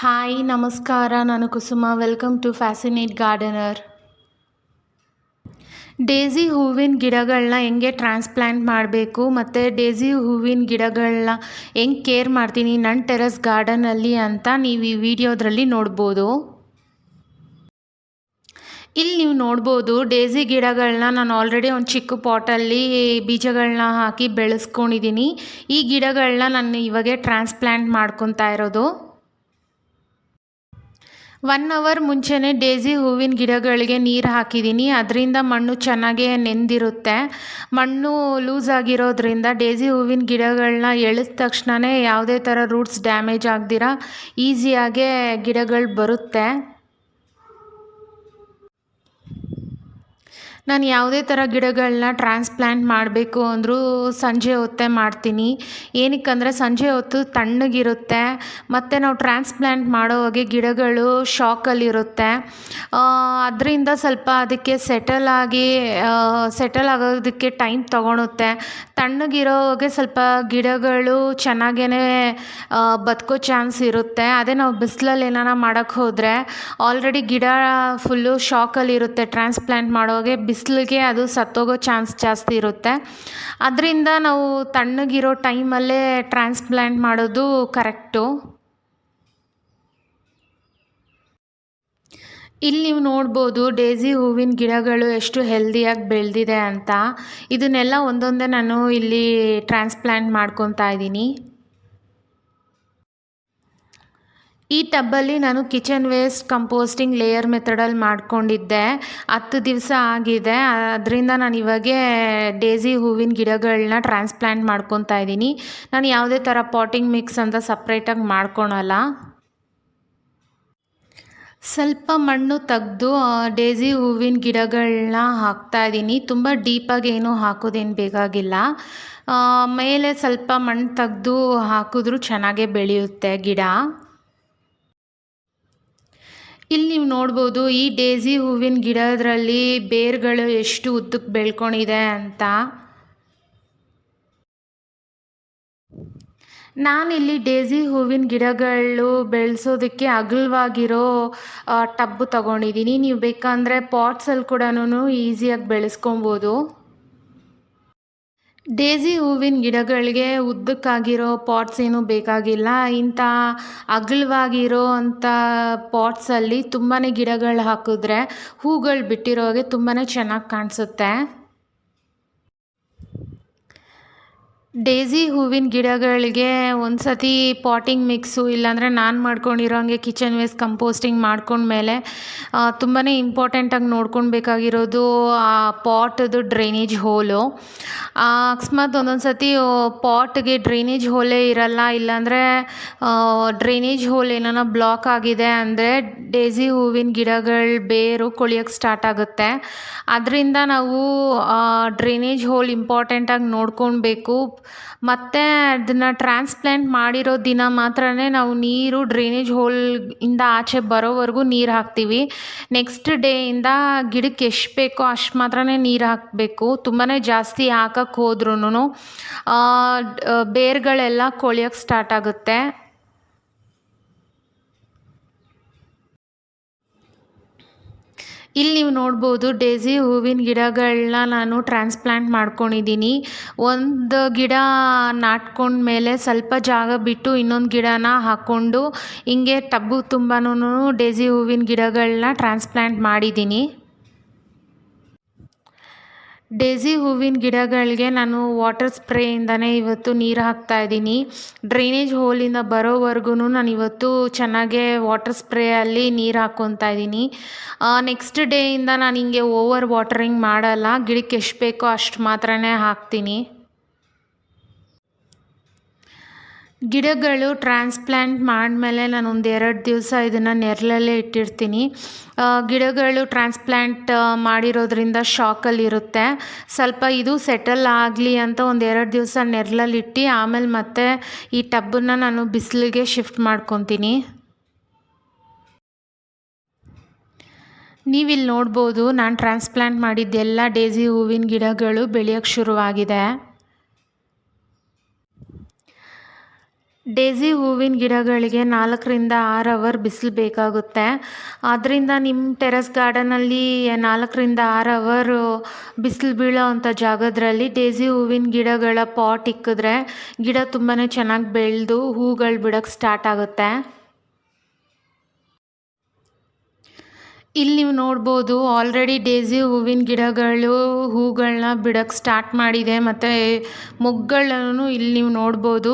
Hi ನಮಸ್ಕಾರ. ನಾನು Kusuma. Welcome to fascinate gardener. Daisy ಹೂವಿನ ಗಿಡಗಳನ್ನ ಹೆಂಗೆ ಟ್ರಾನ್ಸ್ಪ್ಲ್ಯಾಂಟ್ ಮಾಡಬೇಕು ಮತ್ತು ಡೇಸಿ ಹೂವಿನ ಗಿಡಗಳನ್ನ ಹೆಂಗೆ ಕೇರ್ ಮಾಡ್ತೀನಿ ನನ್ನ ಟೆರೆಸ್ ಗಾರ್ಡನಲ್ಲಿ ಅಂತ ನೀವು ಈ ವಿಡಿಯೋದ್ರಲ್ಲಿ ನೋಡ್ಬೋದು. ಇಲ್ಲಿ ನೀವು ನೋಡ್ಬೋದು ಡೇಸಿ ಗಿಡಗಳನ್ನ ನಾನು ಆಲ್ರೆಡಿ ಒಂದು ಚಿಕ್ಕ ಪಾಟಲ್ಲಿ ಬೀಜಗಳನ್ನ ಹಾಕಿ ಬೆಳೆಸ್ಕೊಂಡಿದ್ದೀನಿ. ಈ ಗಿಡಗಳನ್ನ ನಾನು ಇವಾಗೆ ಟ್ರಾನ್ಸ್ಪ್ಲ್ಯಾಂಟ್ ಮಾಡ್ಕೊತಾ ಇರೋದು. 1 ಅವರ್ ಮುಂಚೆನೇ ಡೇಸಿ ಹೂವಿನ ಗಿಡಗಳಿಗೆ ನೀರು ಹಾಕಿದ್ದೀನಿ. ಅದರಿಂದ ಮಣ್ಣು ಚೆನ್ನಾಗೇ ನೆಂದಿರುತ್ತೆ. ಮಣ್ಣು ಲೂಸ್ ಆಗಿರೋದ್ರಿಂದ ಡೇಸಿ ಹೂವಿನ ಗಿಡಗಳನ್ನ ಎಳೆದ ತಕ್ಷಣವೇ ಯಾವುದೇ ಥರ ರೂಟ್ಸ್ ಡ್ಯಾಮೇಜ್ ಆಗದಿರ ಈಸಿಯಾಗೇ ಗಿಡಗಳು ಬರುತ್ತೆ. ನಾನು ಯಾವುದೇ ಥರ ಗಿಡಗಳನ್ನ ಟ್ರಾನ್ಸ್ಪ್ಲ್ಯಾಂಟ್ ಮಾಡಬೇಕು ಅಂದರೂ ಸಂಜೆ ಹೊತ್ತೇ ಮಾಡ್ತೀನಿ. ಏನಕ್ಕಂದರೆ ಸಂಜೆ ಹೊತ್ತು ತಣ್ಣಗಿರುತ್ತೆ ಮತ್ತು ನಾವು ಟ್ರಾನ್ಸ್ಪ್ಲ್ಯಾಂಟ್ ಮಾಡೋವಾಗೆ ಗಿಡಗಳು ಶಾಕಲ್ಲಿರುತ್ತೆ. ಅದರಿಂದ ಸ್ವಲ್ಪ ಅದಕ್ಕೆ ಸೆಟಲ್ ಆಗೋದಕ್ಕೆ ಟೈಮ್ ತೊಗೊಳುತ್ತೆ. ತಣ್ಣಗಿರೋವಾಗೆ ಸ್ವಲ್ಪ ಗಿಡಗಳು ಚೆನ್ನಾಗೇ ಬದುಕೋ ಚಾನ್ಸ್ ಇರುತ್ತೆ. ಅದೇ ನಾವು ಬಿಸಿಲಲ್ಲಿ ಏನಾರ ಮಾಡೋಕ್ಕೆ ಹೋದರೆ ಆಲ್ರೆಡಿ ಗಿಡ ಫುಲ್ಲು ಶಾಕಲ್ಲಿರುತ್ತೆ. ಟ್ರಾನ್ಸ್ಪ್ಲ್ಯಾಂಟ್ ಮಾಡೋವಾಗೆ ಬಿಸಿಲಿಗೆ ಅದು ಸತ್ತೋಗೋ ಚಾನ್ಸ್ ಜಾಸ್ತಿ ಇರುತ್ತೆ. ಅದರಿಂದ ನಾವು ತಣ್ಣಗಿರೋ ಟೈಮಲ್ಲೇ ಟ್ರಾನ್ಸ್ಪ್ಲ್ಯಾಂಟ್ ಮಾಡೋದು ಕರೆಕ್ಟು. ಇಲ್ಲಿ ನೀವು ನೋಡ್ಬೋದು ಡೇಸಿ ಹೂವಿನ ಗಿಡಗಳು ಎಷ್ಟು ಹೆಲ್ದಿಯಾಗಿ ಬೆಳೆದಿದೆ ಅಂತ. ಇದನ್ನೆಲ್ಲ ಒಂದೊಂದೇ ನಾನು ಇಲ್ಲಿ ಟ್ರಾನ್ಸ್ಪ್ಲ್ಯಾಂಟ್ ಮಾಡ್ಕೊತಾ ಇದ್ದೀನಿ. ಈ ಟಬ್ಬಲ್ಲಿ ನಾನು ಕಿಚನ್ ವೇಸ್ಟ್ ಕಂಪೋಸ್ಟಿಂಗ್ ಲೇಯರ್ ಮೆಥಡಲ್ಲಿ ಮಾಡ್ಕೊಂಡಿದ್ದೆ. 10 ದಿವಸ ಆಗಿದೆ. ಅದರಿಂದ ನಾನು ಇವಾಗೆ ಡೇಸಿ ಹೂವಿನ ಗಿಡಗಳನ್ನ ಟ್ರಾನ್ಸ್ಪ್ಲ್ಯಾಂಟ್ ಮಾಡ್ಕೊತಾ ಇದ್ದೀನಿ. ನಾನು ಯಾವುದೇ ಥರ ಪಾಟಿಂಗ್ ಮಿಕ್ಸ್ ಅಂತ ಸಪ್ರೇಟಾಗಿ ಮಾಡ್ಕೊಳಲ್ಲ. ಸ್ವಲ್ಪ ಮಣ್ಣು ತೆಗೆದು ಡೇಸಿ ಹೂವಿನ ಗಿಡಗಳನ್ನ ಹಾಕ್ತಾಯಿದ್ದೀನಿ. ತುಂಬ ಡೀಪಾಗಿ ಏನೂ ಹಾಕೋದೇನು ಬೇಕಾಗಿಲ್ಲ. ಮೇಲೆ ಸ್ವಲ್ಪ ಮಣ್ಣು ತೆಗೆದು ಹಾಕಿದ್ರೂ ಚೆನ್ನಾಗೇ ಬೆಳೆಯುತ್ತೆ ಗಿಡ. ಇಲ್ಲಿ ನೀವು ನೋಡ್ಬೋದು ಈ ಡೇಸಿ ಹೂವಿನ ಗಿಡದಲ್ಲಿ ಬೇರುಗಳು ಎಷ್ಟು ಉದ್ದಕ್ಕೆ ಬೆಳ್ಕೊಂಡಿದೆ ಅಂತ. ನಾನಿಲ್ಲಿ ಡೇಸಿ ಹೂವಿನ ಗಿಡಗಳು ಬೆಳೆಸೋದಕ್ಕೆ ಅಗಲವಾಗಿರೋ ಟಬ್ಬು ತೊಗೊಂಡಿದ್ದೀನಿ. ನೀವು ಬೇಕಂದರೆ ಪಾಟ್ಸಲ್ಲಿ ಕೂಡ ಈಸಿಯಾಗಿ ಬೆಳೆಸ್ಕೊಬೋದು. ಡೇಸಿ ಹೂವಿನ ಗಿಡಗಳಿಗೆ ಉದ್ದಕ್ಕಾಗಿರೋ ಪಾಟ್ಸ್ ಏನೂ ಬೇಕಾಗಿಲ್ಲ. ಇಂಥ ಅಗಲವಾಗಿರೋ ಅಂಥ ಪಾಟ್ಸಲ್ಲಿ ತುಂಬಾ ಗಿಡಗಳು ಹಾಕಿದ್ರೆ ಹೂಗಳು ಬಿಟ್ಟಿರೋಗೆ ತುಂಬಾ ಚೆನ್ನಾಗಿ ಕಾಣಿಸುತ್ತೆ. ಡೇಸಿ ಹೂವಿನ ಗಿಡಗಳಿಗೆ ಒಂದು ಸತಿ ಪಾಟಿಂಗ್ ಮಿಕ್ಸು ಇಲ್ಲಾಂದರೆ ನಾನು ಮಾಡ್ಕೊಂಡಿರೋ ಹಂಗೆ ಕಿಚನ್ ವೇಸ್ಟ್ ಕಂಪೋಸ್ಟಿಂಗ್ ಮಾಡ್ಕೊಂಡ್ಮೇಲೆ ತುಂಬಾ ಇಂಪಾರ್ಟೆಂಟಾಗಿ ನೋಡ್ಕೊಳ್ಬೇಕಾಗಿರೋದು ಆ ಪಾಟ್ದು ಡ್ರೈನೇಜ್ ಹೋಲು. ಅಕಸ್ಮಾತ್ ಒಂದೊಂದು ಸತಿ ಪಾಟ್ಗೆ ಡ್ರೈನೇಜ್ ಹೋಲೇ ಇರಲ್ಲ, ಇಲ್ಲಾಂದರೆ ಡ್ರೈನೇಜ್ ಹೋಲ್ ಏನಾರ ಬ್ಲಾಕ್ ಆಗಿದೆ ಅಂದರೆ ಡೇಸಿ ಹೂವಿನ ಗಿಡಗಳ ಬೇರು ಕೊಳಿಯೋಕ್ಕೆ ಸ್ಟಾರ್ಟ್ ಆಗುತ್ತೆ. ಅದರಿಂದ ನಾವು ಡ್ರೈನೇಜ್ ಹೋಲ್ ಇಂಪಾರ್ಟೆಂಟಾಗಿ ನೋಡ್ಕೊಳ್ಬೇಕು. ಮತ್ತು ಅದನ್ನು ಟ್ರಾನ್ಸ್ಪ್ಲ್ಯಾಂಟ್ ಮಾಡಿರೋ ದಿನ ಮಾತ್ರನೇ ನಾವು ನೀರು ಡ್ರೈನೇಜ್ ಹೋಲಿಂದ ಆಚೆ ಬರೋವರೆಗೂ ನೀರು ಹಾಕ್ತೀವಿ. ನೆಕ್ಸ್ಟ್ ಡೇಯಿಂದ ಗಿಡಕ್ಕೆ ಎಷ್ಟು ಬೇಕೋ ಅಷ್ಟು ಮಾತ್ರನೇ ನೀರು ಹಾಕಬೇಕು. ತುಂಬಾ ಜಾಸ್ತಿ ಹಾಕಕ್ಕೆ ಹೋದ್ರೂ ಬೇರುಗಳೆಲ್ಲ ಕೊಳೆಯೋಕ್ಕೆ ಸ್ಟಾರ್ಟ್ ಆಗುತ್ತೆ. ಇಲ್ಲಿ ನೀವು ನೋಡ್ಬೋದು ಡೇಸಿ ಹೂವಿನ ಗಿಡಗಳನ್ನ ನಾನು ಟ್ರಾನ್ಸ್ಪ್ಲ್ಯಾಂಟ್ ಮಾಡ್ಕೊಂಡಿದ್ದೀನಿ. ಒಂದು ಗಿಡ ನಾಟ್ಕೊಂಡ್ಮೇಲೆ ಸ್ವಲ್ಪ ಜಾಗ ಬಿಟ್ಟು ಇನ್ನೊಂದು ಗಿಡನ ಹಾಕ್ಕೊಂಡು ಹಿಂಗೆ ಟಬ್ಬು ತುಂಬಾನು ಡೇಸಿ ಹೂವಿನ ಗಿಡಗಳನ್ನ ಟ್ರಾನ್ಸ್ಪ್ಲ್ಯಾಂಟ್ ಮಾಡಿದ್ದೀನಿ. ಡೇಸಿ ಹೂವಿನ ಗಿಡಗಳಿಗೆ ನಾನು ವಾಟರ್ ಸ್ಪ್ರೇಯಿಂದನೇ ಇವತ್ತು ನೀರು ಹಾಕ್ತಾಯಿದ್ದೀನಿ. ಡ್ರೈನೇಜ್ ಹೋಲಿಂದ ಬರೋವರೆಗೂ ನಾನು ಇವತ್ತು ಚೆನ್ನಾಗೇ ವಾಟರ್ ಸ್ಪ್ರೇಯಲ್ಲಿ ನೀರು ಹಾಕ್ಕೊತಾ ಇದ್ದೀನಿ. ನೆಕ್ಸ್ಟ್ ಡೇಯಿಂದ ನಾನು ಹಿಂಗೆ ಓವರ್ ವಾಟರಿಂಗ್ ಮಾಡಲ್ಲ. ಗಿಡಕ್ಕೆ ಎಷ್ಟು ಬೇಕೋ ಅಷ್ಟು ಮಾತ್ರನೇ ಹಾಕ್ತೀನಿ. ಗಿಡಗಳು ಟ್ರಾನ್ಸ್ಪ್ಲ್ಯಾಂಟ್ ಮಾಡಿದ್ಮೇಲೆ ನಾನು ಒಂದು 2 ದಿವಸ ಇದನ್ನು ನೆರಳಲ್ಲೇ ಇಟ್ಟಿರ್ತೀನಿ. ಗಿಡಗಳು ಟ್ರಾನ್ಸ್ಪ್ಲ್ಯಾಂಟ್ ಮಾಡಿರೋದ್ರಿಂದ ಶಾಕಲ್ಲಿರುತ್ತೆ. ಸ್ವಲ್ಪ ಇದು ಸೆಟಲ್ ಆಗಲಿ ಅಂತ ಒಂದು 2 ದಿವಸ ನೆರಳಲ್ಲಿಟ್ಟು ಆಮೇಲೆ ಮತ್ತೆ ಈ ಟಬ್ಬನ್ನು ನಾನು ಬಿಸಿಲಿಗೆ ಶಿಫ್ಟ್ ಮಾಡ್ಕೊತೀನಿ. ನೀವಿಲ್ಲಿ ನೋಡ್ಬೋದು ನಾನು ಟ್ರಾನ್ಸ್ಪ್ಲ್ಯಾಂಟ್ ಮಾಡಿದ್ದೆಲ್ಲ ಡೇಸಿ ಹೂವಿನ ಗಿಡಗಳು ಬೆಳೆಯೋಕ್ಕೆ ಶುರುವಾಗಿದೆ. ಡೇಸಿ ಹೂವಿನ ಗಿಡಗಳಿಗೆ 4ರಿಂದ 6 ಅವರ್ ಬಿಸಿಲು ಬೇಕಾಗುತ್ತೆ. ಆದ್ದರಿಂದ ನಿಮ್ಮ ಟೆರೆಸ್ ಗಾರ್ಡನಲ್ಲಿ 4ರಿಂದ 6 ಅವರು ಬಿಸಿಲು ಬೀಳೋ ಅಂಥ ಜಾಗದಲ್ಲಿ ಡೇಸಿ ಹೂವಿನ ಗಿಡಗಳ ಪಾಟ್ ಇಕ್ಕಿದ್ರೆ ಗಿಡ ತುಂಬಾ ಚೆನ್ನಾಗಿ ಬೆಳೆದು ಹೂಗಳು ಬಿಡೋಕ್ಕೆ ಸ್ಟಾರ್ಟ್ ಆಗುತ್ತೆ. ಇಲ್ಲಿ ನೀವು ನೋಡ್ಬೋದು ಆಲ್ರೆಡಿ ಡೇಸಿ ಹೂವಿನ ಗಿಡಗಳು ಹೂಗಳನ್ನ ಬಿಡೋಕ್ಕೆ ಸ್ಟಾರ್ಟ್ ಮಾಡಿದೆ ಮತ್ತು ಮೊಗ್ಗುಗಳನ್ನು ಇಲ್ಲಿ ನೀವು ನೋಡ್ಬೋದು.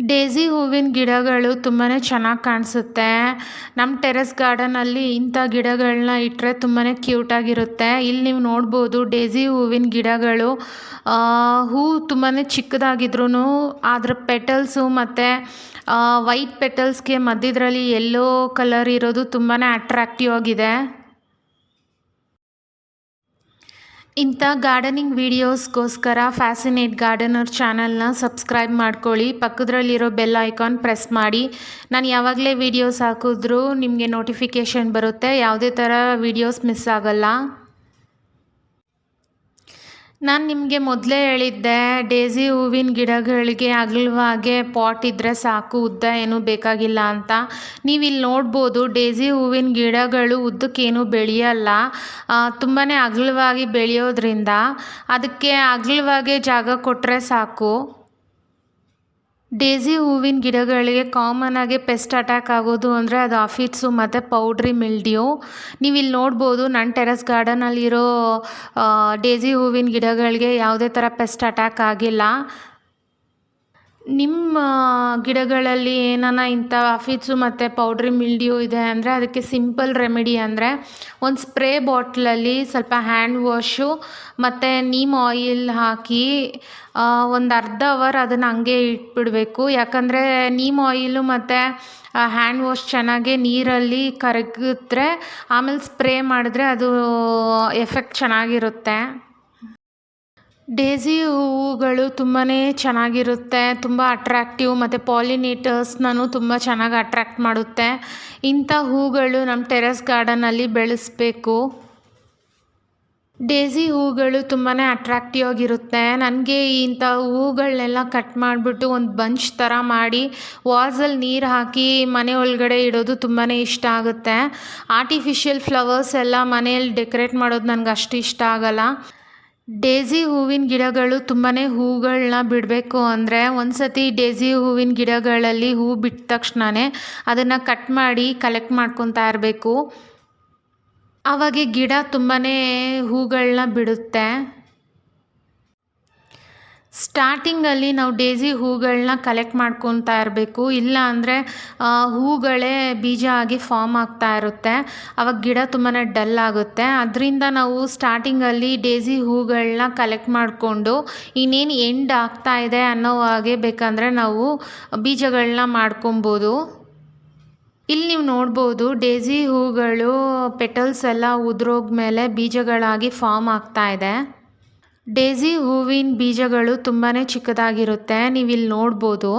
ಡೇಸಿ ಹೂವಿನ ಗಿಡಗಳು ತುಂಬಾ ಚೆನ್ನಾಗಿ ಕಾಣಿಸುತ್ತೆ. ನಮ್ಮ ಟೆರೆಸ್ ಗಾರ್ಡನಲ್ಲಿ ಇಂಥ ಗಿಡಗಳನ್ನ ಇಟ್ಟರೆ ತುಂಬಾ ಕ್ಯೂಟಾಗಿರುತ್ತೆ. ಇಲ್ಲಿ ನೀವು ನೋಡ್ಬೋದು ಡೇಸಿ ಹೂವಿನ ಗಿಡಗಳು ಹೂ ತುಂಬಾ ಚಿಕ್ಕದಾಗಿದ್ರೂ ಅದರ ಪೆಟಲ್ಸು ಮತ್ತು ವೈಟ್ ಪೆಟಲ್ಸ್ಗೆ ಮಧ್ಯದ್ರಲ್ಲಿ ಯೆಲ್ಲೋ ಕಲರ್ ಇರೋದು ತುಂಬಾ ಅಟ್ರಾಕ್ಟಿವ್ ಆಗಿದೆ. ಇಂಥ ಗಾರ್ಡನಿಂಗ್ ವೀಡಿಯೋಸ್ಗೋಸ್ಕರ ಫ್ಯಾಸಿನೇಟ್ ಗಾರ್ಡನರ್ ಚಾನಲ್ನ ಸಬ್ಸ್ಕ್ರೈಬ್ ಮಾಡ್ಕೊಳ್ಳಿ. ಪಕ್ಕದಲ್ಲಿರೋ ಬೆಲ್ ಐಕಾನ್ ಪ್ರೆಸ್ ಮಾಡಿ. ನಾನು ಯಾವಾಗಲೇ ವೀಡಿಯೋಸ್ ಹಾಕಿದ್ರೂ ನಿಮಗೆ ನೋಟಿಫಿಕೇಷನ್ ಬರುತ್ತೆ. ಯಾವುದೇ ಥರ ವೀಡಿಯೋಸ್ ಮಿಸ್ ಆಗಲ್ಲ. ನಾನು ನಿಮಗೆ ಮೊದಲೇ ಹೇಳಿದ್ದೆ ಡೇಸಿ ಹೂವಿನ ಗಿಡಗಳಿಗೆ ಅಗಲವಾಗೆ ಪಾಟ್ ಇದ್ದರೆ ಸಾಕು, ಉದ್ದ ಏನೂ ಬೇಕಾಗಿಲ್ಲ ಅಂತ. ನೀವಿಲ್ಲಿ ನೋಡ್ಬೋದು ಡೇಸಿ ಹೂವಿನ ಗಿಡಗಳು ಉದ್ದಕ್ಕೇನು ಬೆಳೆಯಲ್ಲ, ತುಂಬಾ ಅಗಲವಾಗಿ ಬೆಳೆಯೋದ್ರಿಂದ ಅದಕ್ಕೆ ಅಗಲವಾಗೆ ಜಾಗ ಕೊಟ್ಟರೆ ಸಾಕು. ಡೇಸಿ ಹೂವಿನ ಗಿಡಗಳಿಗೆ ಕಾಮನಾಗಿ ಪೆಸ್ಟ್ ಅಟ್ಯಾಕ್ ಆಗೋದು ಅಂದರೆ ಅದು ಆಫಿಡ್ಸು ಮತ್ತು ಪೌಡ್ರಿ ಮಿಲ್ಡ್ಯೂ. ನೀವಿಲ್ಲಿ ನೋಡ್ಬೋದು ನನ್ನ ಟೆರೆಸ್ ಗಾರ್ಡನಲ್ಲಿರೋ ಡೇಸಿ ಹೂವಿನ ಗಿಡಗಳಿಗೆ ಯಾವುದೇ ಥರ ಪೆಸ್ಟ್ ಅಟ್ಯಾಕ್ ಆಗಿಲ್ಲ. ನಿಮ್ಮ ಗಿಡಗಳಲ್ಲಿ ಏನಾನ ಇಂಥ ಆಫಿಡ್ಸು ಮತ್ತು ಪೌಡ್ರಿ ಮಿಲ್ಡ್ಯೂ ಇದೆ ಅಂದರೆ ಅದಕ್ಕೆ ಸಿಂಪಲ್ ರೆಮಿಡಿ ಅಂದರೆ ಒಂದು ಸ್ಪ್ರೇ ಬಾಟ್ಲಲ್ಲಿ ಸ್ವಲ್ಪ ಹ್ಯಾಂಡ್ ವಾಶು ಮತ್ತು ನೀಮ್ ಆಯಿಲ್ ಹಾಕಿ ಒಂದು ಅರ್ಧ ಅವರ್ ಅದನ್ನು ಹಂಗೆ ಇಟ್ಬಿಡಬೇಕು. ಯಾಕಂದರೆ ನೀಮ್ ಆಯಿಲು ಮತ್ತು ಹ್ಯಾಂಡ್ ವಾಶ್ ಚೆನ್ನಾಗಿ ನೀರಲ್ಲಿ ಕರಗಿದ್ರೆ ಆಮೇಲೆ ಸ್ಪ್ರೇ ಮಾಡಿದ್ರೆ ಅದು ಎಫೆಕ್ಟ್ ಚೆನ್ನಾಗಿರುತ್ತೆ. ಡೇಸಿ ಹೂವುಗಳು ತುಂಬಾ ಚೆನ್ನಾಗಿರುತ್ತೆ, ತುಂಬ ಅಟ್ರಾಕ್ಟಿವ್ ಮತ್ತು ಪಾಲಿನೇಟರ್ಸ್ನೂ ತುಂಬ ಚೆನ್ನಾಗಿ ಅಟ್ರ್ಯಾಕ್ಟ್ ಮಾಡುತ್ತೆ. ಇಂಥ ಹೂಗಳು ನಮ್ಮ ಟೆರೆಸ್ ಗಾರ್ಡನಲ್ಲಿ ಬೆಳೆಸಬೇಕು. ಡೇಸಿ ಹೂಗಳು ತುಂಬಾ ಅಟ್ರಾಕ್ಟಿವ್ ಆಗಿರುತ್ತೆ. ನನಗೆ ಇಂಥ ಹೂಗಳನ್ನೆಲ್ಲ ಕಟ್ ಮಾಡಿಬಿಟ್ಟು ಒಂದು ಬಂಚ್ ಥರ ಮಾಡಿ ವಾಸಲ್ಲಿ ನೀರು ಹಾಕಿ ಮನೆ ಒಳಗಡೆ ಇಡೋದು ತುಂಬಾ ಇಷ್ಟ ಆಗುತ್ತೆ. ಆರ್ಟಿಫಿಷಿಯಲ್ ಫ್ಲವರ್ಸ್ ಎಲ್ಲ ಮನೆಯಲ್ಲಿ ಡೆಕೋರೇಟ್ ಮಾಡೋದು ನನಗೆ ಅಷ್ಟು ಇಷ್ಟ ಆಗಲ್ಲ. ಡೇಸಿ ಹೂವಿನ ಗಿಡಗಳು ತುಂಬಾ ಹೂಗಳನ್ನ ಬಿಡಬೇಕು ಅಂದರೆ ಒಂದು ಸತಿ ಡೇಸಿ ಹೂವಿನ ಗಿಡಗಳಲ್ಲಿ ಹೂ ಬಿಟ್ಟ ತಕ್ಷಣವೇ ಅದನ್ನು ಕಟ್ ಮಾಡಿ ಕಲೆಕ್ಟ್ ಮಾಡ್ಕೊತಾ ಇರಬೇಕು. ಆವಾಗ ಗಿಡ ತುಂಬಾ ಹೂಗಳನ್ನ ಬಿಡುತ್ತೆ. ಸ್ಟಾರ್ಟಿಂಗಲ್ಲಿ ನಾವು ಡೇಸಿ ಹೂಗಳನ್ನ ಕಲೆಕ್ಟ್ ಮಾಡ್ಕೊತಾ ಇರಬೇಕು, ಇಲ್ಲ ಅಂದರೆ ಹೂಗಳೇ ಬೀಜ ಆಗಿ ಫಾರ್ಮ್ ಆಗ್ತಾ ಇರುತ್ತೆ. ಆವಾಗ ಗಿಡ ತುಂಬಾ ಡಲ್ ಆಗುತ್ತೆ. ಅದರಿಂದ ನಾವು ಸ್ಟಾರ್ಟಿಂಗಲ್ಲಿ ಡೇಸಿ ಹೂಗಳನ್ನ ಕಲೆಕ್ಟ್ ಮಾಡಿಕೊಂಡು ಇನ್ನೇನು ಎಂಡ್ ಆಗ್ತಾ ಇದೆ ಅನ್ನೋ ಹಾಗೆ ಬೇಕಂದರೆ ನಾವು ಬೀಜಗಳನ್ನ ಮಾಡ್ಕೊಬೋದು. ಇಲ್ಲಿ ನೀವು ನೋಡ್ಬೋದು ಡೇಸಿ ಹೂಗಳು ಪೆಟಲ್ಸ್ ಎಲ್ಲ ಉದುರೋಗ್ಮೇಲೆ ಬೀಜಗಳಾಗಿ ಫಾರ್ಮ್ ಆಗ್ತಾ ಇದೆ. ಡೇಸಿ ಹೂವಿನ ಬೀಜಗಳು ತುಂಬಾ ಚಿಕ್ಕದಾಗಿರುತ್ತೆ. ನೀವಿಲ್ಲಿ ನೋಡ್ಬೋದು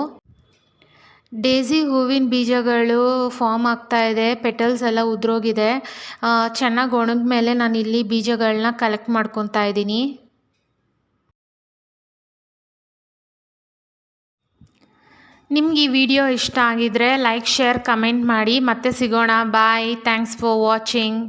ಡೇಸಿ ಹೂವಿನ ಬೀಜಗಳು ಫಾರ್ಮ್ ಆಗ್ತಾ ಇದೆ, ಪೆಟಲ್ಸ್ ಎಲ್ಲ ಉದುರೋಗಿದೆ. ಚೆನ್ನಾಗಿ ಒಣಗಿದ್ಮೇಲೆ ನಾನು ಇಲ್ಲಿ ಬೀಜಗಳನ್ನ ಕಲೆಕ್ಟ್ ಮಾಡ್ಕೊತಾ ಇದ್ದೀನಿ. ನಿಮ್ಗೆ ಈ ವಿಡಿಯೋ ಇಷ್ಟ ಆಗಿದ್ರೆ ಲೈಕ್, ಶೇರ್, ಕಮೆಂಟ್ ಮಾಡಿ. ಮತ್ತೆ ಸಿಗೋಣ. ಬಾಯ್. Thanks for watching.